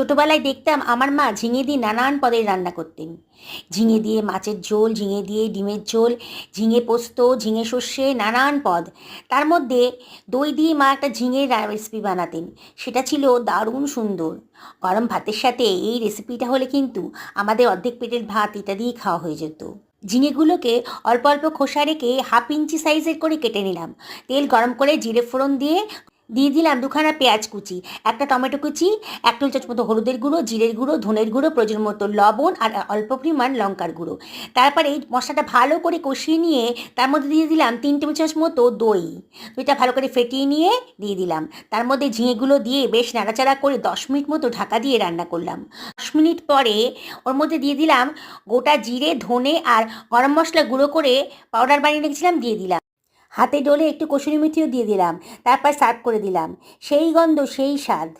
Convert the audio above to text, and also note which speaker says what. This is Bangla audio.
Speaker 1: ছোটোবেলায় দেখতাম আমার মা ঝিঙে দিয়ে নানান পদের রান্না করতেন। ঝিঙে দিয়ে মাছের ঝোল, ঝিঙে দিয়ে ডিমের ঝোল, ঝিঙে পোস্ত, ঝিঙে সর্ষে, নানান পদ। তার মধ্যে দই দিয়ে মা একটা ঝিঙের রেসিপি বানাতেন। সেটা ছিল দারুণ সুন্দর। গরম ভাতের সাথে এই রেসিপিটা হলে কিন্তু আমাদের অর্ধেক পেটের ভাত এটা দিয়েই খাওয়া হয়ে যেত। ঝিঙেগুলোকে অল্প অল্প খোসা রেখে 1/2 ইঞ্চি সাইজের করে কেটে নিলাম। তেল গরম করে জিরে ফোড়ন দিয়ে দিয়ে দিলাম 2খানা পেঁয়াজ কুচি, একটা টমেটো কুচি, 1 টেবিল চামচ মতো হলুদের গুঁড়ো, জিরের গুঁড়ো, ধনের গুঁড়ো, প্রয়োজন মতো লবণ আর অল্প পরিমাণ লঙ্কার গুঁড়ো। তারপরে এই মশলাটা ভালো করে কষিয়ে নিয়ে তার মধ্যে দিয়ে দিলাম 3 টেবিল চামচ মতো দই। দইটা ভালো করে ফেটিয়ে নিয়ে দিয়ে দিলাম। তার মধ্যে ঝিঙেগুলো দিয়ে বেশ নাড়াচাড়া করে 10 মিনিট মতো ঢাকা দিয়ে রান্না করলাম। 10 মিনিট পরে ওর মধ্যে দিয়ে দিলাম গোটা জিরে, ধনে আর গরম মশলা গুঁড়ো করে পাউডার বানিয়ে রেখেছিলাম দিয়ে দিলাম। হাতে ডলে একটু কসুরি মেথিও দিয়ে দিলাম। তারপর সার্ভ করে দিলাম। সেই গন্ধ সেই স্বাদ।